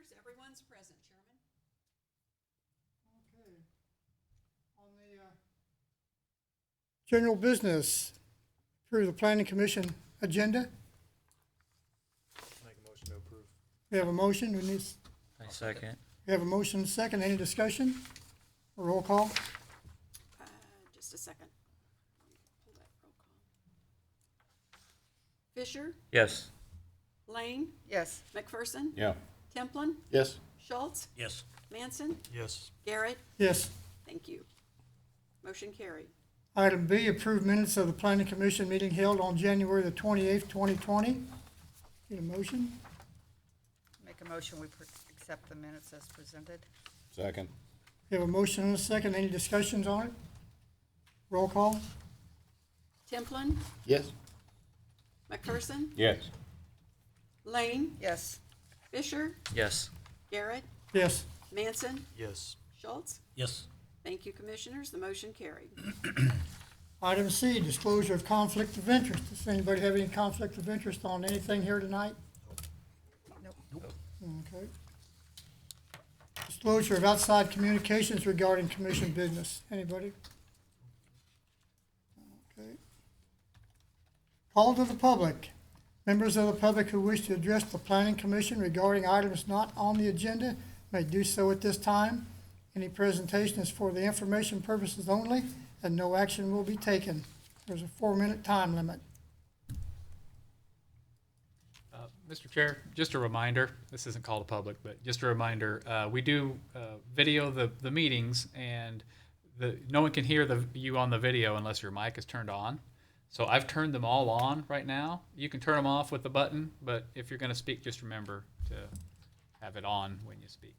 Commissioners, everyone's present, Chairman. Okay. On the general business, approve the planning commission agenda. Make a motion to approve. We have a motion. I second. We have a motion and a second. Any discussion? Roll call. Just a second. Pull that roll call. Fisher, Yes. Lane, Yes. McPherson, Yeah. Templin, Yes. Schultz, Yes. Manson, Yes. Garrett. Yes. Thank you. Motion carried. Item B, approve minutes of the planning commission meeting held on January the 28th, 2020. Need a motion? Make a motion, we accept the minutes as presented. Second. We have a motion and a second. Any discussions on it? Roll call. Templin, Yes. McPherson, Yes. Lane, Yes. Fisher, Yes. Garrett, Yes. Manson, Yes. Schultz. Yes. Thank you, Commissioners. The motion carried. Item C, disclosure of conflict of interest. Does anybody have any conflict of interest on anything here tonight? Nope. Okay. Disclosure of outside communications regarding commission business. Anybody? Okay. Call to the public. Members of the public who wish to address the planning commission regarding items not on the agenda may do so at this time. Any presentation is for the information purposes only, and no action will be taken. There's a 4-minute time limit. Mr. Chair, just a reminder, this isn't called a public, but just a reminder, we do video the meetings, and no one can hear you on the video unless your mic is turned on. So I've turned them all on right now. You can turn them off with the button, but if you're going to speak, just remember to have it on when you speak.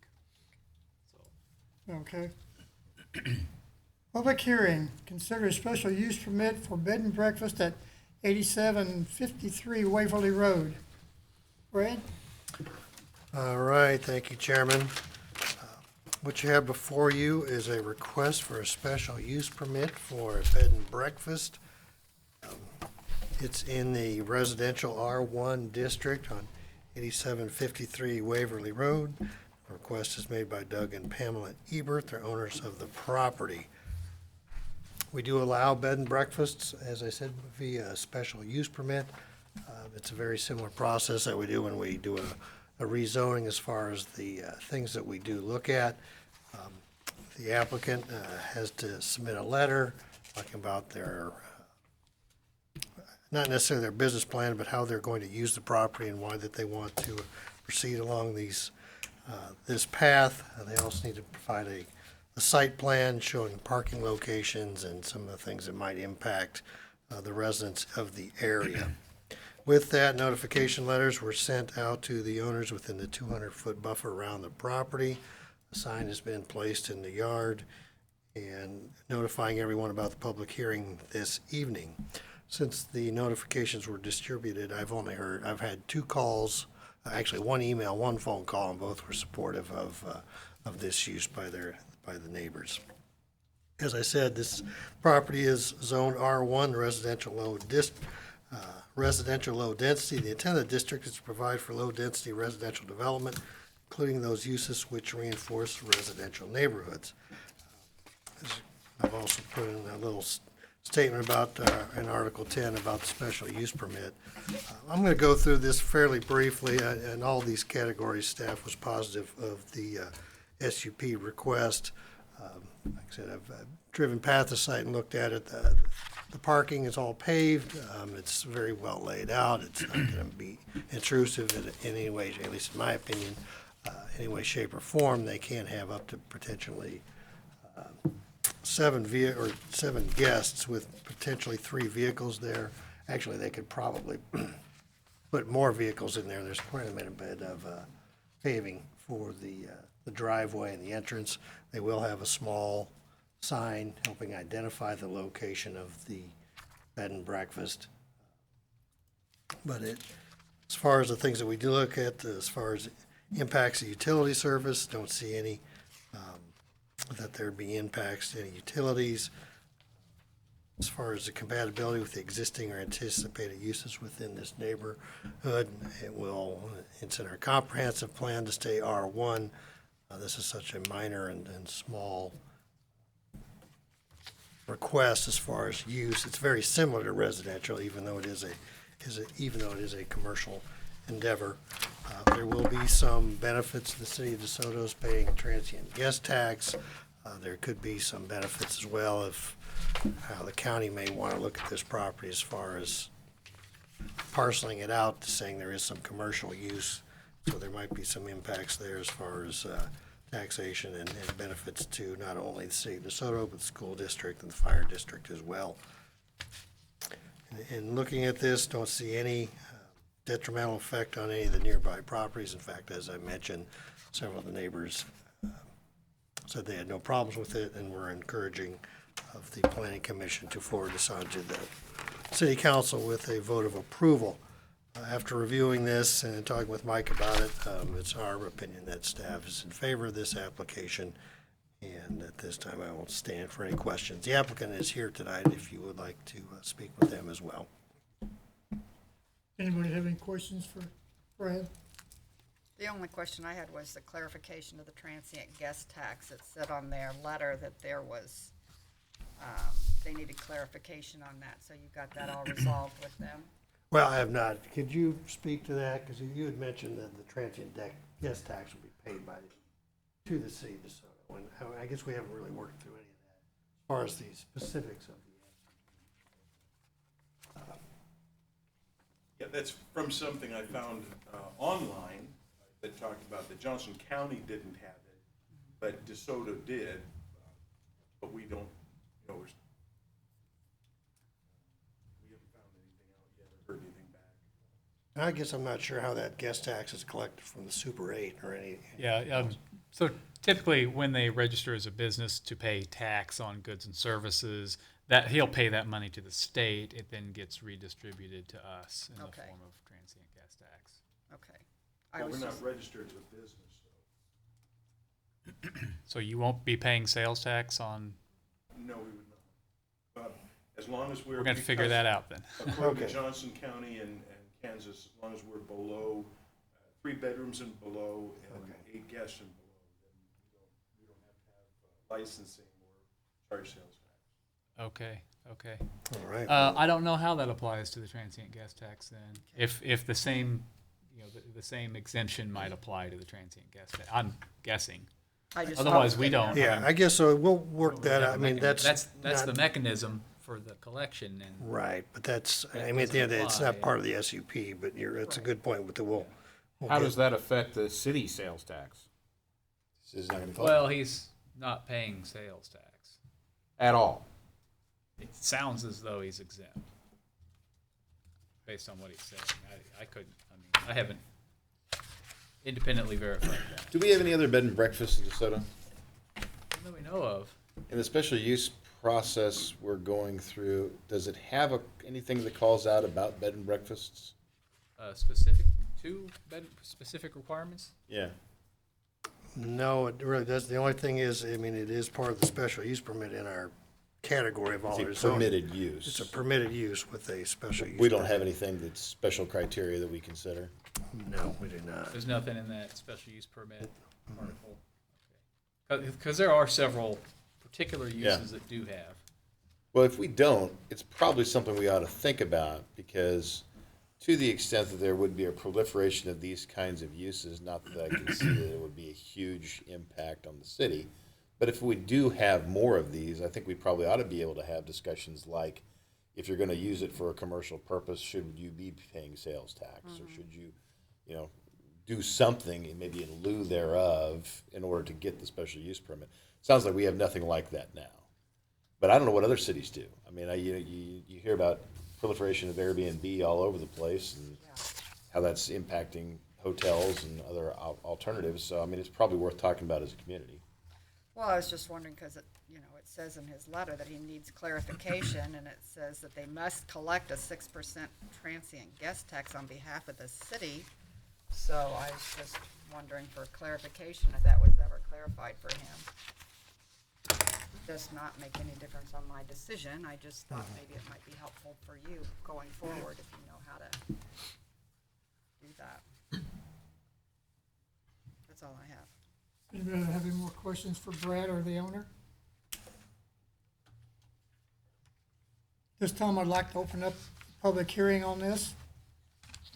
So. Okay. Public hearing, consider a special use permit for bed and breakfast at 8753 Waverly Road. Brad? All right, thank you, Chairman. What you have before you is a request for a special use permit for a bed and breakfast. It's in the residential R1 district on 8753 Waverly Road. The request is made by Doug and Pamela Ebert, they're owners of the property. We do allow bed and breakfasts, as I said, via a special use permit. It's a very similar process that we do when we do a rezoning as far as the things that we do look at. The applicant has to submit a letter talking about their, not necessarily their business plan, but how they're going to use the property and why that they want to proceed along this path. They also need to provide a site plan showing parking locations and some of the things that might impact the residents of the area. With that, notification letters were sent out to the owners within the 200-foot buffer around the property. A sign has been placed in the yard and notifying everyone about the public hearing this evening. Since the notifications were distributed, I've had 2 calls, actually 1 email, 1 phone call, and both were supportive of this use by the neighbors. As I said, this property is zoned R1, residential low density. The intent of the district is to provide for low density residential development, including those uses which reinforce residential neighborhoods. I've also put in a little statement about, in Article 10 about the special use permit. I'm going to go through this fairly briefly. In all these categories, staff was positive of the SUP request. Like I said, I've driven past the site and looked at it. The parking is all paved. It's very well laid out. It's not going to be intrusive in any way, at least in my opinion, any way, shape, or form. They can have up to potentially 7 guests with potentially 3 vehicles there. Actually, they could probably put more vehicles in there. There's quite a bit of paving for the driveway and the entrance. They will have a small sign helping identify the location of the bed and breakfast. But as far as the things that we do look at, as far as impacts of utility service, don't see any, that there'd be impacts to any utilities. as far as the compatibility with the existing or anticipated uses within this neighborhood. It's in our comprehensive plan to stay R1. This is such a minor and small request as far as use. It's very similar to residential, even though it is a commercial endeavor. There will be some benefits to the city of DeSoto's paying a transient guest tax. There could be some benefits as well of how the county may want to look at this property as far as parceling it out, saying there is some commercial use. So there might be some impacts there as far as taxation and benefits to not only the city of DeSoto, but the school district and the fire district as well. In looking at this, don't see any detrimental effect on any of the nearby properties. In fact, as I mentioned, several of the neighbors said they had no problems with it and were encouraging of the planning commission to forward this on to the city council with a vote of approval. After reviewing this and talking with Mike about it, it's our opinion that staff is in favor of this application. And at this time, I won't stand for any questions. The applicant is here tonight if you would like to speak with them as well. Anybody have any questions for Brad? The only question I had was the clarification of the transient guest tax. It said on their letter that there was, they needed clarification on that, so you got that all resolved with them? Well, I have not. Could you speak to that? Because you had mentioned that the transient guest tax will be paid to the city of DeSoto. And I guess we haven't really worked through any of that as far as the specifics of the. Yeah, that's from something I found online that talked about that Johnson County didn't have it, but DeSoto did, but we don't, we haven't found anything out yet or heard anything back. I guess I'm not sure how that guest tax is collected from the Super 8 or any. Yeah, so typically when they register as a business to pay tax on goods and services, that he'll pay that money to the state. It then gets redistributed to us in the Okay. form of transient gas tax. Okay. Well, we're not registered as a business, so. So you won't be paying sales tax on, No, we would not. As long as we're. we're going to figure that out then. According to Okay. Johnson County and Kansas, as long as we're below, 3 bedrooms and below and Okay. 8 guests and below, then we don't have to have licensing or charge sales tax. Okay. All right. I don't know how that applies to the transient gas tax then. If the same, the same exemption might apply to the transient gas tax. I'm guessing. Otherwise, we don't. Yeah, I guess so. We'll work that out. I mean, that's the not- mechanism for the collection and. Right, but that's, That I mean, at the end of the day, it's doesn't not apply. part of the SUP, but it's a good point with the we'll How get- does that affect the city sales tax? This is not gonna cost Well, he's not paying sales tax. at all. It sounds as though he's exempt, based on what he's saying. I haven't independently verified that. Do we have any other bed and breakfasts in DeSoto? That we know of. In the special use process we're going through, does it have anything that calls out about bed and breakfasts? Specific to specific requirements? Yeah. No, it really does. The only thing is, I mean, it is part of the special use permit in our category of all our It's a zoning. permitted use. It's a permitted use with a special use. We don't permit. have anything that's special criteria that we consider. No, we do not. There's nothing in that special use permit article? Because there are several particular uses that do have. Well, if we don't, it's probably something we ought to think about, because to the extent that there would be a proliferation of these kinds of uses, not that I can see that it would be a huge impact on the city, but if we do have more of these, I think we probably ought to be able to have discussions like, if you're going to use it for a commercial purpose, should you be paying sales tax? Or should you, do something, maybe in lieu thereof, in order to get the special use permit? Sounds like we have nothing like that now. But I don't know what other cities do. I mean, you hear about proliferation of Airbnb all over the place and how that's impacting hotels and other alternatives. So, I mean, it's probably worth talking about as a community. Well, I was just wondering, because it says in his letter that he needs clarification, and it says that they must collect a 6% transient guest tax on behalf of the city. So I was just wondering for clarification if that was ever clarified for him. does not make any difference on my decision. I just thought maybe it might be helpful for you going forward if you know how to do that. That's all I have. Anybody have any more questions for Brad or the owner? This time I'd like to open up a public hearing on this.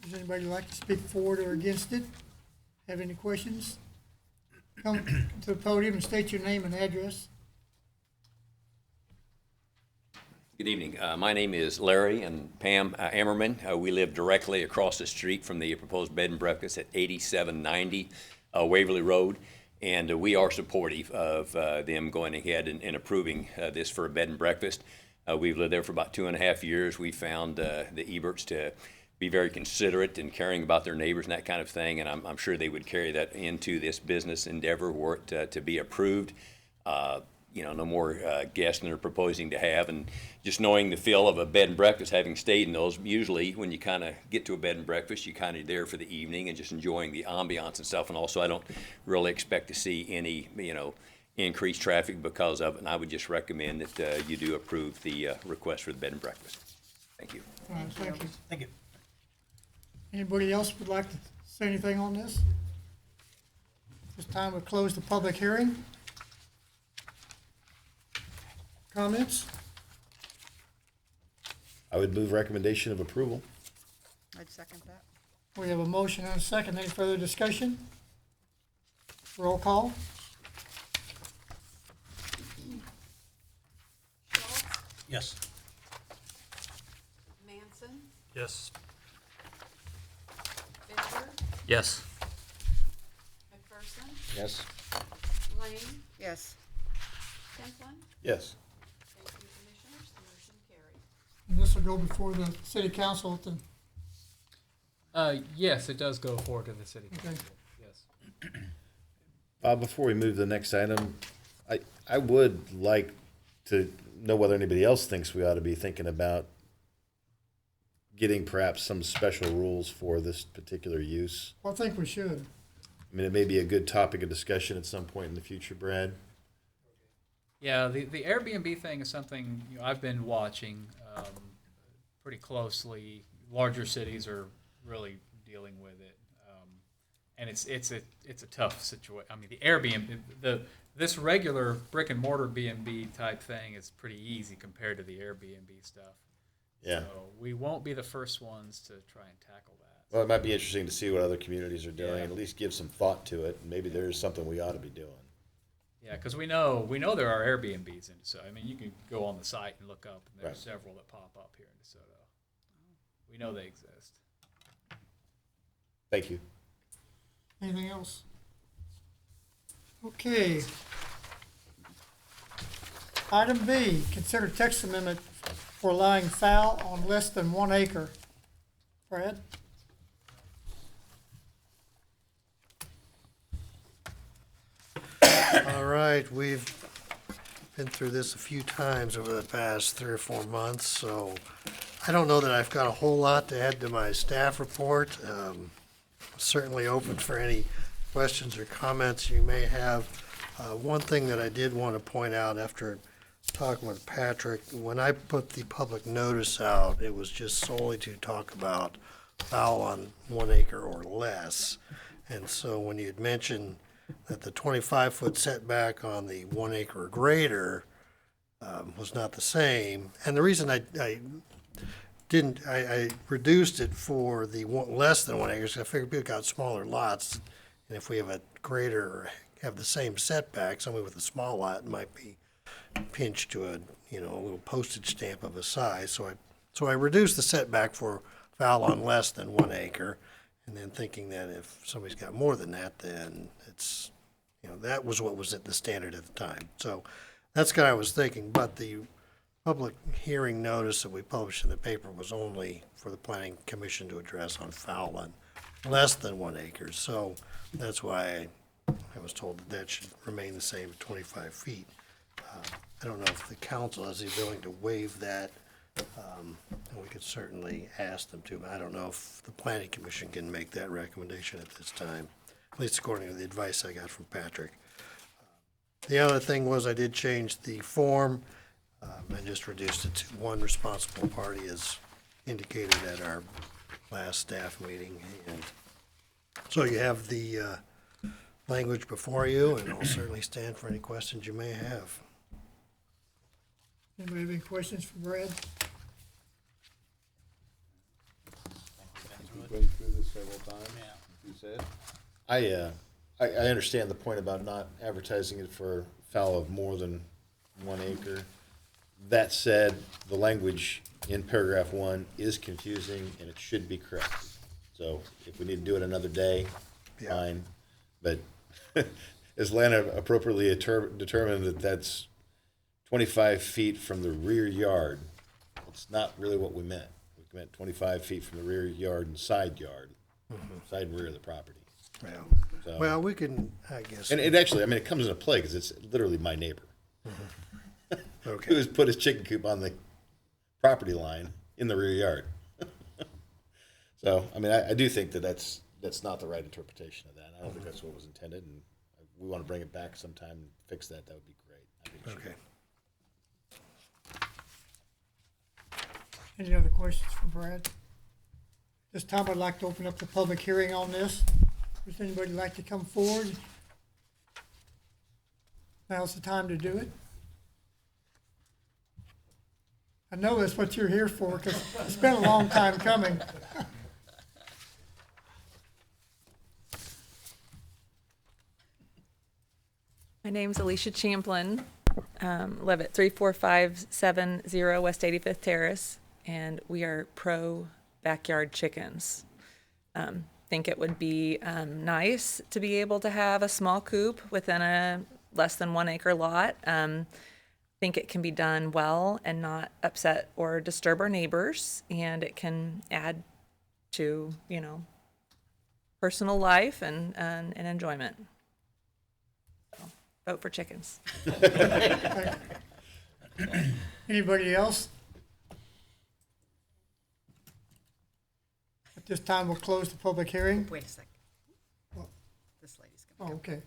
Does anybody like to speak for it or against it? Have any questions? Come to the podium and state your name and address. Good evening. My name is Larry and Pam Ammerman. We live directly across the street from the proposed bed and breakfast at 8790 Waverly Road, and we are supportive of them going ahead and approving this for a bed and breakfast. We've lived there for about 2.5 years. We found the Eberts to be very considerate and caring about their neighbors and that kind of thing, and I'm sure they would carry that into this business endeavor were it to be approved. No more guests than they're proposing to have, and just knowing the feel of a bed and breakfast, having stayed in those, usually when you kind of get to a bed and breakfast, you kind of there for the evening and just enjoying the ambiance and stuff. And also, I don't really expect to see any, increased traffic because of it. And I would just recommend that you do approve the request for the bed and breakfast. Thank you. All right, thank you. Thank you. Anybody else would like to say anything on this? This time we'll close the public hearing. Comments? I would move recommendation of approval. I'd second that. We have a motion and a second. Any further discussion? Roll call. Schultz, Yes. Manson, Yes. Bicker, Yes. McPherson, Yes. Lane, Yes. Templin. Yes. Thank you, Commissioners. The motion carries. And this will go before the city council at the, Yes, it does go forward to the city Okay. council. Yes. Before we move to the next item, I would like to know whether anybody else thinks we ought to be thinking about getting perhaps some special rules for this particular use. well, I think we should. I mean, it may be a good topic of discussion at some point in the future, Brad. Yeah, the Airbnb thing is something I've been watching pretty closely. Larger cities are really dealing with it, and it's a tough situation. I mean, the Airbnb, this regular brick and mortar B&B type thing is pretty easy compared to the Airbnb stuff. Yeah. So we won't be the first ones to try and tackle that. Well, it might be interesting to see what other communities are doing, Yeah. and at least give some thought to it. Maybe there's something we ought to be doing. Yeah, because we know there are Airbnbs in DeSoto. I mean, you can go on the site and look up, and there's Right. several that pop up here in DeSoto. We know they exist. Thank you. Anything else? Okay. Item B, consider text amendment for allowing fowl on less than 1 acre. Brad? All right, we've been through this a few times over the past 3 or 4 months, so I don't know that I've got a whole lot to add to my staff report. Certainly open for any questions or comments you may have. One thing that I did want to point out after talking with Patrick, when I put the public notice out, it was just solely to talk about fowl on 1 acre or less. And so when you had mentioned that the 25-foot setback on the 1 acre or greater was not the same, and the reason I reduced it for the less than 1 acre, because I figured people got smaller lots, and if we have a greater or have the same setback, somebody with a small lot might be pinched to a little postage stamp of a size. So I reduced the setback for fowl on less than 1 acre, and then thinking that if somebody's got more than that, then it's, that was what was at the standard at the time. So that's what I was thinking, but the public hearing notice that we published in the paper was only for the planning commission to address on fowl on less than 1 acre. So that's why I was told that should remain the same at 25 feet. I don't know if the council has the ability to waive that. And we could certainly ask them to, but I don't know if the planning commission can make that recommendation at this time, at least according to the advice I got from Patrick. The other thing was I did change the form, and just reduced it to one responsible party as indicated at our last staff meeting. And so you have the language before you, and I'll certainly stand for any questions you may have. Anybody have any questions for Brad? We've been through this several times, you said. I understand the point about not advertising it for fowl of more than 1 acre. That said, the language in paragraph 1 is confusing and it should be corrected. So if we need to do it another day, Yeah. fine. But as Lana appropriately determined that that's 25 feet from the rear yard, it's not really what we meant. We meant 25 feet from the rear yard and side yard, side and rear of the property. Well, So- well, we can, I guess. And it actually, I mean, it comes into play because it's literally my neighbor who Okay, has put his chicken coop on the property line in the rear yard. So, I mean, I do think that that's not the right interpretation of that. I don't think that's what was intended, and if we want to bring it back sometime and fix that, that would be great. I think we should. okay. Any other questions for Brad? This time I'd like to open up the public hearing on this. Does anybody like to come forward? Now's the time to do it. I know that's what you're here for, because it's been a long time coming. My name's Alicia Champlin. Live at 34570 West 85th Terrace, and we are pro backyard chickens. Think it would be nice to be able to have a small coop within a less than 1 acre lot. Think it can be done well and not upset or disturb our neighbors, and it can add to, personal life and enjoyment. So, vote for chickens. Anybody else? At this time, we'll close the public hearing. Wait a second. What? This lady's Oh, gonna go. okay.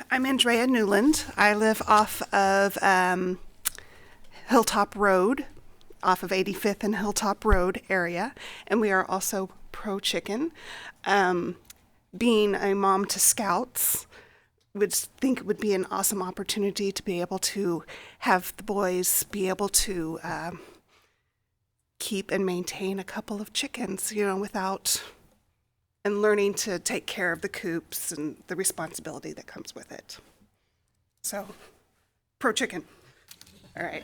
I'm Andrea Newland. I live off of Hilltop Road, off of 85th and Hilltop Road area, and we are also pro-chicken. Being a mom to scouts, would think it would be an awesome opportunity to be able to have the boys be able to keep and maintain a couple of chickens, without, and learning to take care of the coops and the responsibility that comes with it. So, pro-chicken. All right.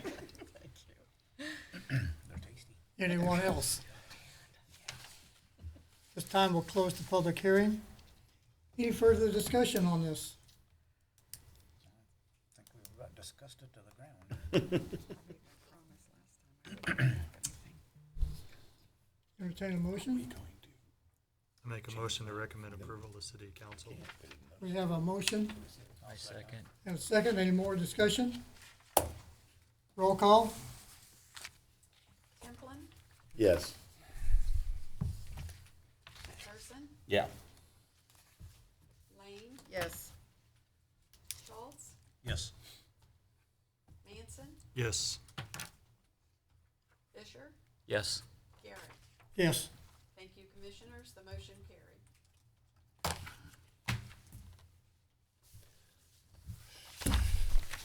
Anyone else? This time, we'll close the public hearing. Any further discussion on this? I think we've about discussed it to the ground. Entertain a motion? I make a motion to recommend approval to city council. We have a motion I second. and a second. Any more discussion? Roll call? Templin, Yes. Person, Yeah. Lane, Yes. Schultz, Yes. Manson, Yes. Fisher, Yes. Garrett. Yes. Thank you, commissioners. The motion carried.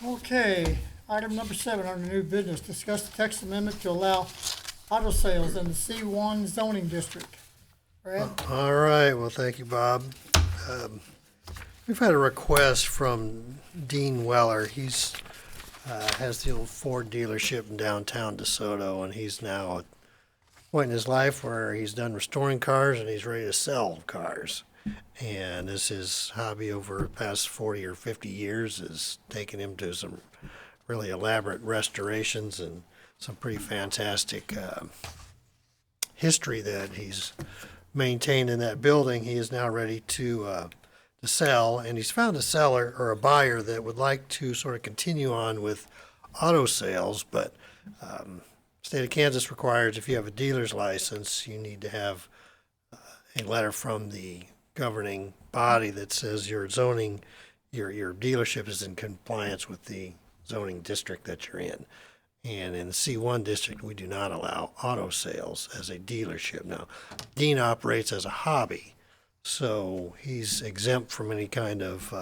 Okay, item number 7 under new business, discuss the text amendment to allow auto sales in the C1 zoning district. Brad? All right, well, thank you, Bob. We've had a request from Dean Weller. He's has the old Ford dealership in downtown DeSoto, and he's now at a point in his life where he's done restoring cars and he's ready to sell cars. And this his hobby over the past 40 or 50 years has taken him to some really elaborate restorations and some pretty fantastic history that he's maintained in that building. He is now ready to sell, and he's found a seller or a buyer that would like to sort of continue on with auto sales, but state of Kansas requires if you have a dealer's license, you need to have a letter from the governing body that says your zoning, your dealership is in compliance with the zoning district that you're in. And in the C1 district, we do not allow auto sales as a dealership. Now, Dean operates as a hobby, so he's exempt from any kind of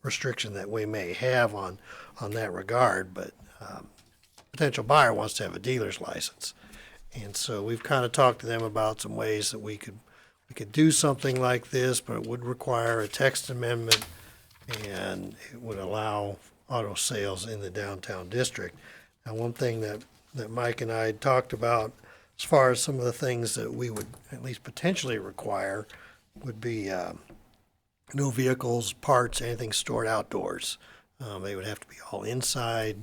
restriction that we may have on that regard, but potential buyer wants to have a dealer's license. And so we've kind of talked to them about some ways that we could do something like this, but it would require a text amendment, and it would allow auto sales in the downtown district. Now, one thing that Mike and I had talked about, as far as some of the things that we would at least potentially require, would be no vehicles, parts, anything stored outdoors. They would have to be all inside.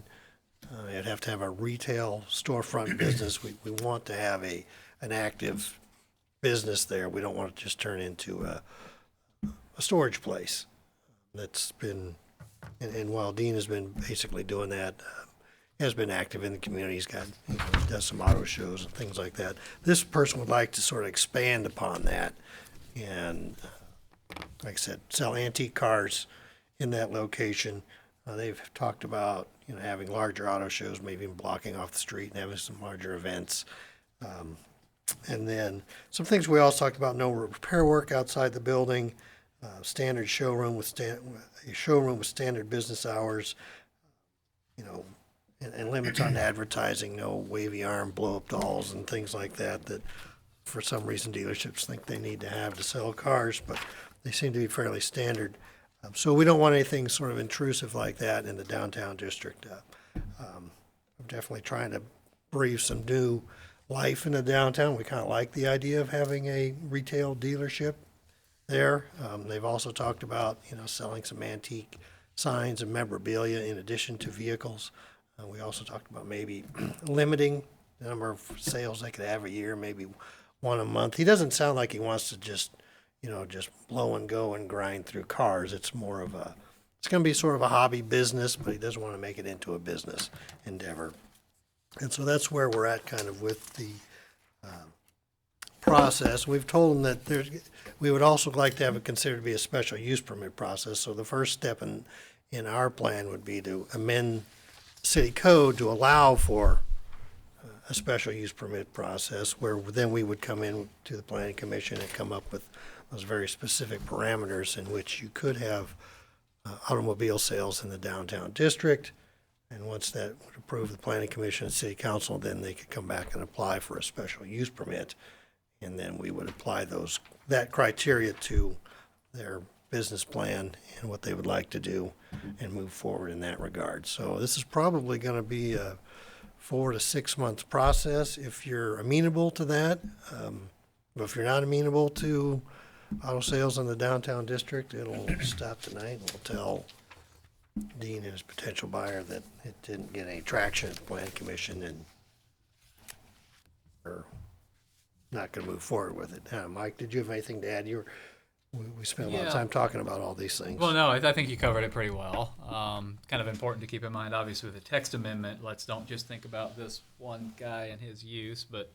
They'd have to have a retail storefront business. We want to have an active business there. We don't want to just turn into a storage place. That's been, and while Dean has been basically doing that, has been active in the community. He's got, he does some auto shows and things like that. This person would like to sort of expand upon that and, like I said, sell antique cars in that location. They've talked about, having larger auto shows, maybe even blocking off the street and having some larger events. And then some things we also talked about: no repair work outside the building, standard showroom with standard business hours, and limits on advertising, no wavy arm blow up dolls and things like that for some reason dealerships think they need to have to sell cars, but they seem to be fairly standard. So we don't want anything sort of intrusive like that in the downtown district. I'm definitely trying to breathe some new life in the downtown. We kind of like the idea of having a retail dealership there. They've also talked about, selling some antique signs and memorabilia in addition to vehicles. We also talked about maybe limiting the number of sales they could have a year, maybe one a month. He doesn't sound like he wants to just blow and go and grind through cars. It's more of it's going to be sort of a hobby business, but he doesn't want to make it into a business endeavor. And so that's where we're at kind of with the process. We've told him that we would also like to have it considered to be a special use permit process. So the first step in our plan would be to amend city code to allow for a special use permit process, where then we would come in to the planning commission and come up with those very specific parameters in which you could have automobile sales in the downtown district. And once that would approve the planning commission and city council, then they could come back and apply for a special use permit. And then we would apply that criteria to their business plan and what they would like to do and move forward in that regard. So this is probably going to be a 4 to 6 month process if you're amenable to that. But if you're not amenable to auto sales in the downtown district, it'll stop tonight. We'll tell Dean and his potential buyer that it didn't get any traction at the planning commission and we're not going to move forward with it. Mike, did you have anything to add? We spent a lot of time talking about all these things. Well, no, I think you covered it pretty well. Kind of important to keep in mind, obviously, with the text amendment, don't just think about this one guy and his use, but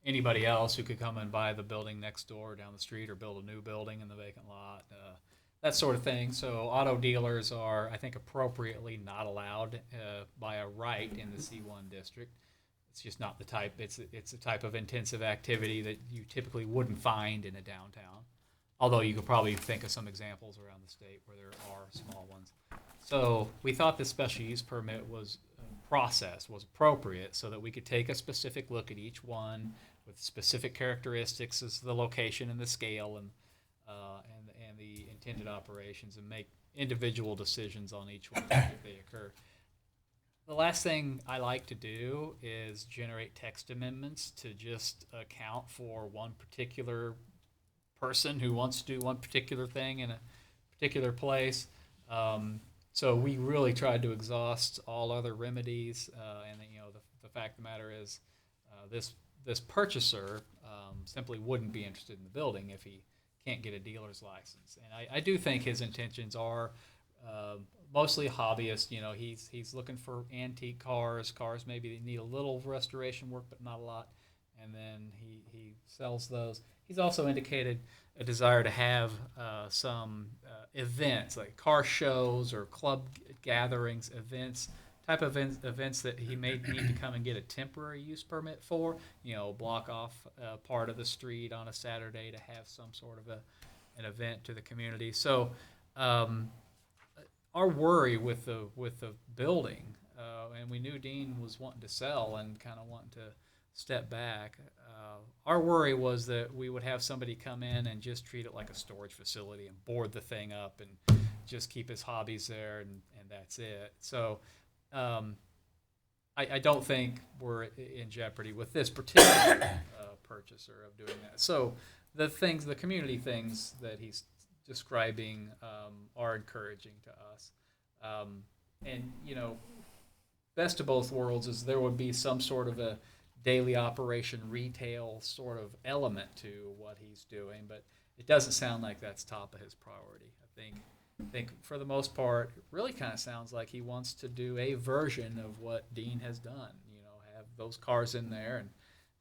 anybody else who could come and buy the building next door, down the street, or build a new building in the vacant lot, that sort of thing. So auto dealers are, I think, appropriately not allowed by a right in the C1 district. It's just not the type. It's a type of intensive activity that you typically wouldn't find in a downtown. Although you could probably think of some examples around the state where there are small ones. So we thought this special use permit was appropriate so that we could take a specific look at each one with specific characteristics as the location and the scale and the intended operations, and make individual decisions on each one if they occur. The last thing I like to do is generate text amendments to just account for one particular person who wants to do one particular thing in a particular place. So we really tried to exhaust all other remedies, and the fact of the matter is, this purchaser simply wouldn't be interested in the building if he can't get a dealer's license. And I do think his intentions are mostly hobbyist. He's looking for antique cars maybe that need a little restoration work, but not a lot. and then he sells those. He's also indicated a desire to have some events like car shows or club gatherings, type of events that he may need to come and get a temporary use permit for. Block off part of the street on a Saturday to have some sort of an event to the community. So our worry with the building, and we knew Dean was wanting to sell and kind of wanting to step back. Our worry was that we would have somebody come in and just treat it like a storage facility and board the thing up and just keep his hobbies there, and that's it. So I don't think we're in jeopardy with this particular purchaser of doing that. So the community things that he's describing are encouraging to us. And best of both worlds is there would be some sort of a daily operation retail sort of element to what he's doing, but it doesn't sound like that's top of his priority. I think for the most part, it really kind of sounds like he wants to do a version of what Dean has done. Have those cars in there and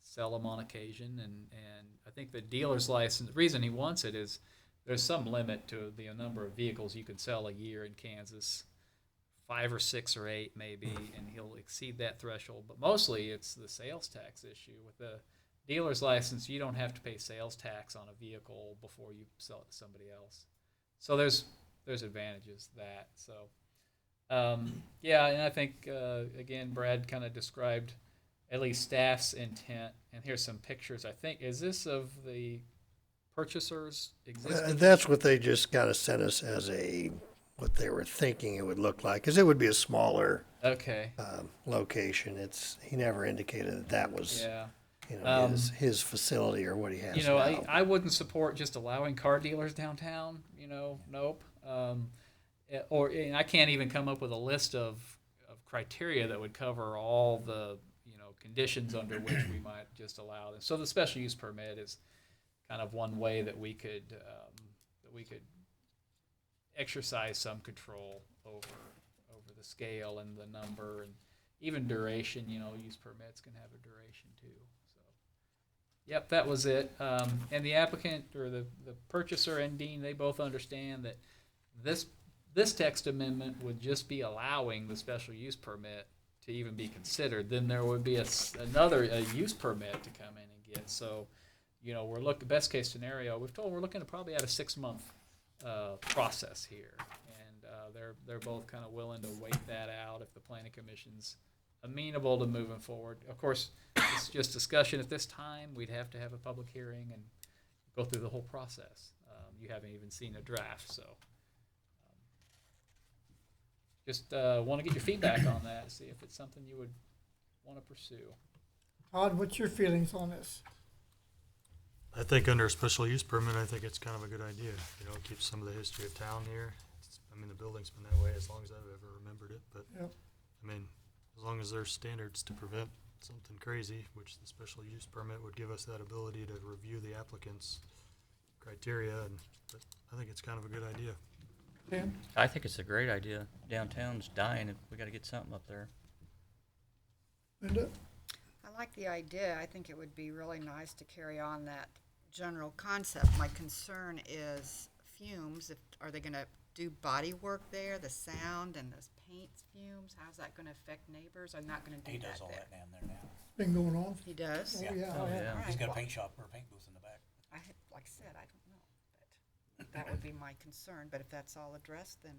sell them on occasion. And I think the dealer's license, the reason he wants it is there's some limit to the number of vehicles you can sell a year in Kansas. 5 or 6 or 8 maybe, and he'll exceed that threshold. But mostly it's the sales tax issue. With the dealer's license, you don't have to pay sales tax on a vehicle before you sell it to somebody else. So there's advantages to that. So and I think again Brad kind of described at least staff's intent. And here's some pictures. I think is this of the purchasers existing? That's what they just kind of sent us as what they were thinking it would look like, because it would be a smaller location. He never indicated that was his facility or what he has now. I wouldn't support just allowing car dealers downtown. Nope. And I can't even come up with a list of criteria that would cover all the conditions under which we might just allow them. So the special use permit is kind of one way that we could exercise some control over the scale and the number and even duration. Use permits can have a duration too. So, yep, that was it. And the applicant or the purchaser and Dean, they both understand that this text amendment would just be allowing the special use permit to even be considered. Then there would be another use permit to come in and get. So, we're best case scenario. We're looking at probably at a 6-month process here, and they're both kind of willing to wait that out if the planning commission's amenable to moving forward. Of course, it's just discussion at this time. We'd have to have a public hearing and go through the whole process. You haven't even seen a draft, so just want to get your feedback on that, see if it's something you would want to pursue. Todd, what's your feelings on this? I think under a special use permit, I think it's kind of a good idea. It keeps some of the history of town here. The building's been that way as long as I've ever remembered it. But, Yep. as long as there's standards to prevent something crazy, which the special use permit would give us that ability to review the applicant's criteria. But I think it's kind of a good idea. Tim? I think it's a great idea. Downtown's dying, and we got to get something up there. Linda? I like the idea. I think it would be really nice to carry on that general concept. My concern is fumes. Are they going to do body work there, the sound and the paint fumes? How's that going to affect neighbors? I'm not going to do He that does all there. that down there now. Been going on? He does? Oh, yeah. Oh, yeah. All He's right, got a well, paint shop or a paint booth in the back. like I said, I don't know. But that would be my concern. But if that's all addressed, then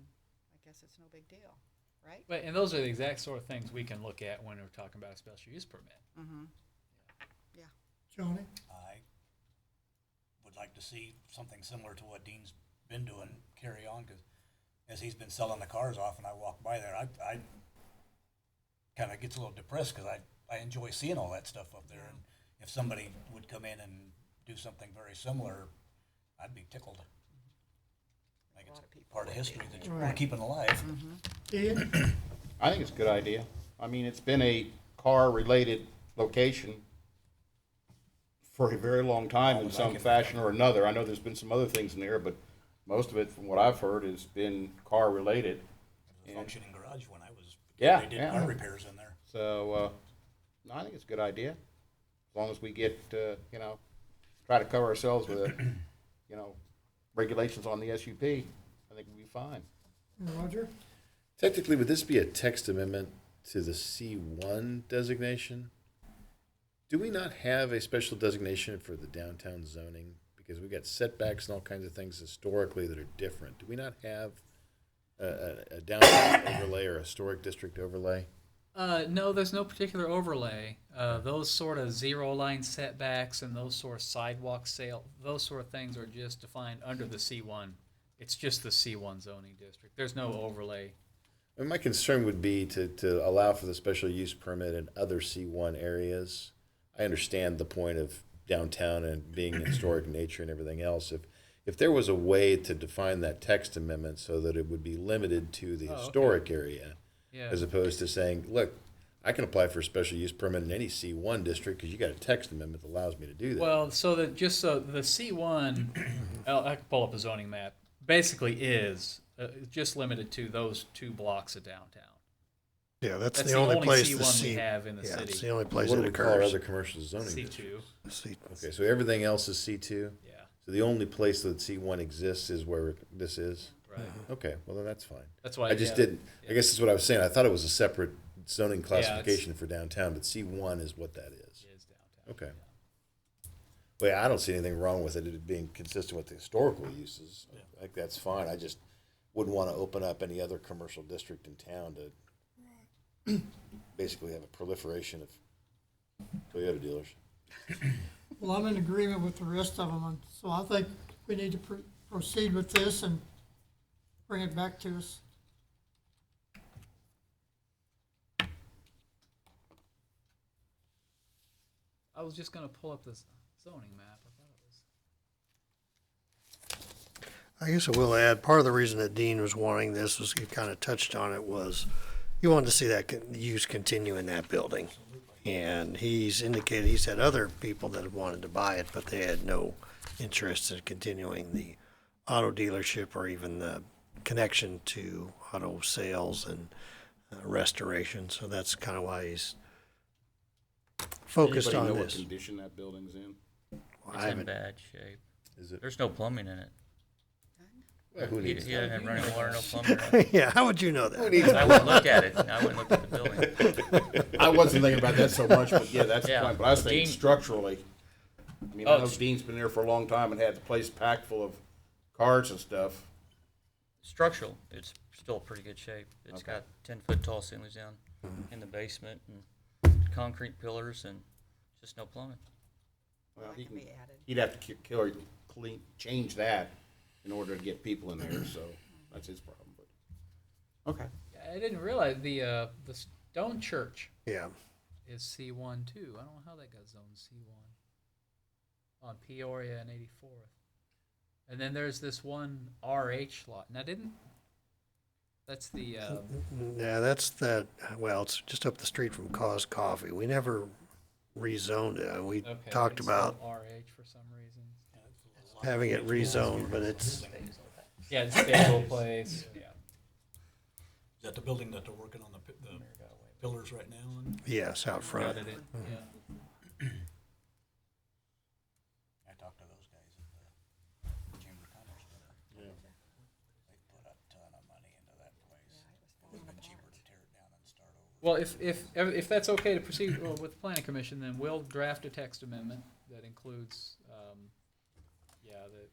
I guess it's no big deal, right? But, and those are the exact sort of things we can look at when we're talking about a special use permit. Mm-hmm. Johnny? I would like to see something similar to what Dean's been doing carry on, because as he's been selling the cars off and I walk by there, I kind of gets a little depressed because I enjoy seeing all that stuff up there. And if somebody would come in and do something very similar, I'd be tickled. I think it's part of history that we're keeping alive. Ian? I think it's a good idea. It's been a car-related location for a very long time in some fashion or another. I know there's been some other things in there, but most of it, from what I've heard, has been car-related. It was a functioning garage when I was, Yeah, they did yeah. car repairs in there. So, no, I think it's a good idea. As long as we get, you know, try to cover ourselves with, you know, regulations on the SUP, I think we'll be fine. Roger? Technically, would this be a text amendment to the C1 designation? Do we not have a special designation for the downtown zoning? Because we've got setbacks and all kinds of things historically that are different. Do we not have a downtown overlay or a historic district overlay? No, there's no particular overlay. Those sort of zero line setbacks and those sort of sidewalk sale, those sort of things are just defined under the C1. It's just the C1 zoning district. There's no overlay. I mean, my concern would be to allow for the special use permit in other C1 areas. I understand the point of downtown and being historic in nature and everything else. If there was a way to define that text amendment so that it would be limited to the historic area, Yeah. as opposed to saying, look, I can apply for a special use permit in any C1 district because you got a text amendment that allows me to do that. Well, so that just so the C1, I can pull up a zoning map. Basically, is just limited to those 2 blocks of downtown. Yeah, that's That's the only place C1 the we C, have in the yeah, city. it's the only place What it do we call our occurs. other commercial zoning C2. districts? C- Okay, so everything else is C2? Yeah. So the only place that C1 exists is where this is? Right. Okay, well, then that's fine. That's why I just didn't, I guess that's what I was saying. I thought it was a separate zoning classification for downtown, but C1 is what that is. It is downtown. Okay. Well, yeah, I don't see anything wrong with it being consistent with the historical uses. I think that's fine. I just wouldn't want to open up any other commercial district in town to basically have a proliferation of Toyota dealers. Well, I'm in agreement with the rest of them, and so I think we need to proceed with this and bring it back to us. I was just gonna pull up this zoning map. I thought it was. I guess I will add, part of the reason that Dean was wanting this, was he kind of touched on it, was he wanted to see that use continue in that building. And he's indicated, he's had other people that have wanted to buy it, but they had no interest in continuing the auto dealership or even the connection to auto sales and restoration. So that's kind of why he's focused Anybody on know what this. condition that building's in? I It's in haven't- bad shape. Is it? There's no plumbing in it. Who He needs didn't that? have running water, no plumbing. Yeah, how would you know that? I wouldn't look at it. I wouldn't look at the building. I wasn't thinking about that so much, but yeah, that's Yeah. fine. But I was thinking Dean- structurally. I mean, Oh, I know Dean's been there for a long time and had the place packed full of cars and stuff. Structural, it's still in pretty good shape. It's Okay. got 10-foot tall ceilings down in the basement and concrete pillars and just no plumbing. Well, That he can can, be added. he'd have to change that in order to get people in there, so that's his problem, but. Okay. I didn't realize the Stone Church Yeah. is C1 too. I don't know how that got zoned C1 on Peoria and 84th. And then there's this one RH lot. Now that's the Yeah, that's that, well, it's just up the street from Cause Coffee. We never rezoned it. We okay, talked it's about RH for some reason. having it rezoned, but it's, Yeah, it's Bagel Place. Yeah. Is that the building that they're working on the pillars right now? And yes, out front. Gutted it. Yeah. I talked to those guys at the Chamber of Commerce. They put a ton of money into that place. It would have been cheaper to tear it down and start over. Well, if that's okay to proceed with the planning commission, then we'll draft a text amendment that includes,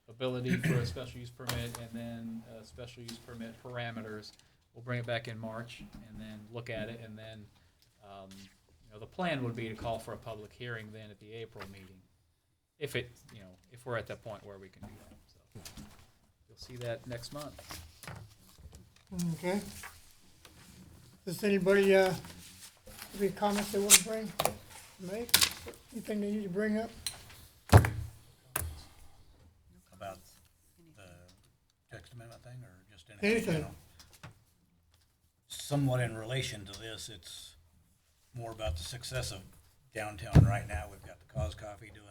the ability for a special use permit and then special use permit parameters. We'll bring it back in March and then look at it, and then, the plan would be to call for a public hearing then at the April meeting. If we're at that point where we can do that, so. You'll see that next month. Okay. Does anybody, have any comments they want to make? Anything they need to bring up? About the text amendment thing, or just anything? in Anything. general? Somewhat in relation to this, it's more about the success of downtown right now. We've got the Cause Coffee doing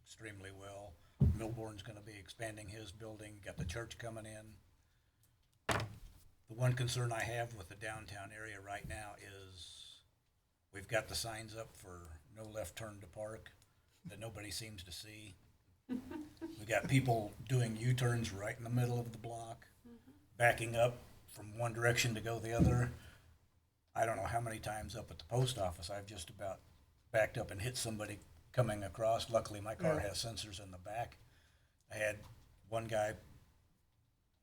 extremely well. Milborn's gonna be expanding his building, got the church coming in. The one concern I have with the downtown area right now is we've got the signs up for no left turn to park. that nobody seems to see. We got people doing U-turns right in the middle of the block, backing up from one direction to go the other. I don't know how many times up at the post office I've just about backed up and hit somebody coming across. Luckily, my car has sensors in the back. I had one guy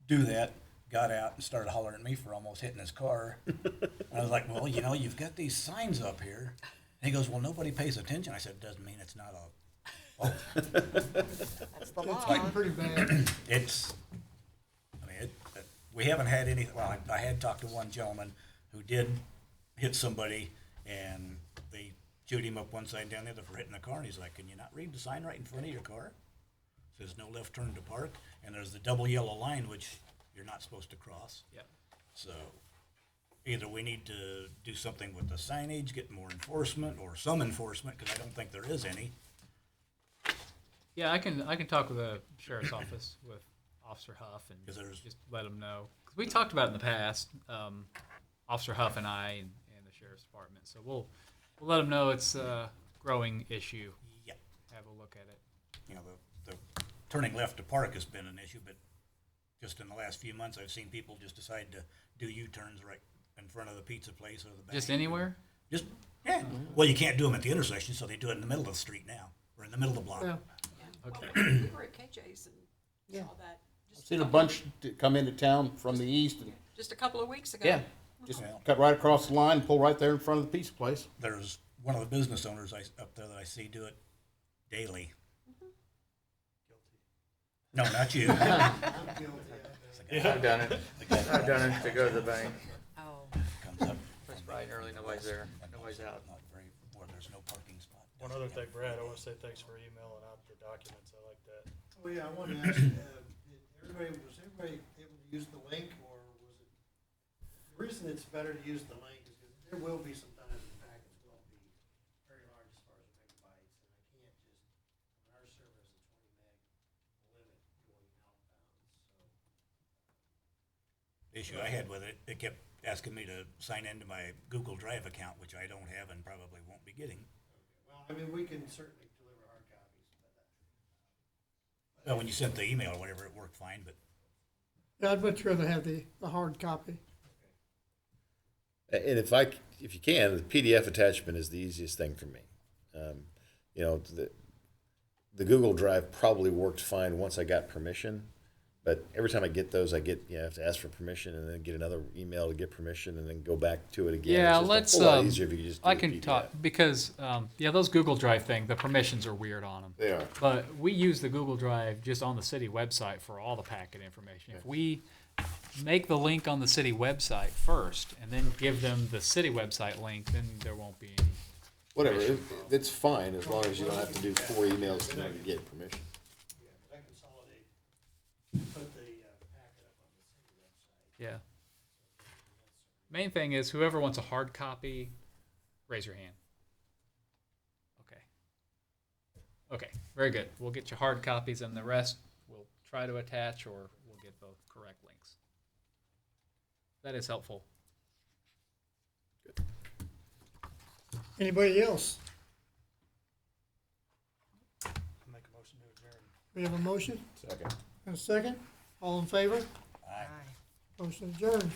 do that, got out and started hollering at me for almost hitting his car. And I was like, well, you know, you've got these signs up here. And he goes, well, nobody pays attention. I said, it doesn't mean it's not a, oh. That's the law. It's pretty bad. It's, I mean, we haven't had any, well, I had talked to one gentleman who did hit somebody and they chewed him up one side and down the other for hitting the car. And he's like, can you not read the sign right in front of your car? It says no left turn to park. And there's the double yellow line, which you're not supposed to cross. Yep. So either we need to do something with the signage, get more enforcement or some enforcement, because I don't think there is any. Yeah, I can talk with the sheriff's office with Officer Huff and 'Cause there's- just let him know. 'Cause we talked about it in the past, Officer Huff and I and the sheriff's department. So we'll let them know it's a growing issue. Yeah. Have a look at it. You know, the turning left to park has been an issue, but just in the last few months, I've seen people just decide to do U-turns right in front of the pizza place or the bank. Just anywhere? Just, yeah. Well, you can't do them at the intersection, so they do it in the middle of the street now, or in the middle of the block. Yeah. Okay. We were at KJ's and saw that I've seen a bunch come into town from the east and, just a couple of weeks ago. yeah, just Well- cut right across the line, pull right there in front of the pizza place. There's one of the business owners up there that I see do it daily. No, not you. I've done it. I've done it to go to the bank. Oh, Comes up. It's bright and early, nobody's there, nobody's out. Not very, where there's no parking spot. One other thing, Brad, I want to say thanks for emailing out the documents. I like that. Oh, yeah, I wanted to ask, was everybody able to use the link, or was it, the reason it's better to use the link is because there will be sometimes the packets will be very large as far as megabytes, and I can't just, our server has a 20 meg limit going outbound, so. The issue I had with it, it kept asking me to sign into my Google Drive account, which I don't have and probably won't be getting. Well, I mean, we can certainly deliver hard copies, but Well, when you sent the email or whatever, it worked fine, but Yeah, I'd much rather have the hard copy. And if you can, the PDF attachment is the easiest thing for me. You know, the Google Drive probably worked fine once I got permission, but every time I get those, I have to ask for permission and then get another email to get permission and then go back to it again. Yeah, It's let's. just a whole lot easier if you just do I the can PDF. talk because those Google Drive thing, the permissions are weird on them. They are. But we use the Google Drive just on the city website for all the packet information. If we make the link on the city website first and then give them the city website link, then there won't be any. Whatever, it's fine as long as you don't have to do 4 emails to get permission. yeah, but I consolidate, put the packet up on the city website. Yeah. Main thing is whoever wants a hard copy, raise your hand. Okay. Okay, very good. We'll get you hard copies and the rest we'll try to attach or we'll get both correct links. That is helpful. Anybody else? Make a motion to adjourn. We have a motion Second. and a second. All in favor? aye. Motion adjourned.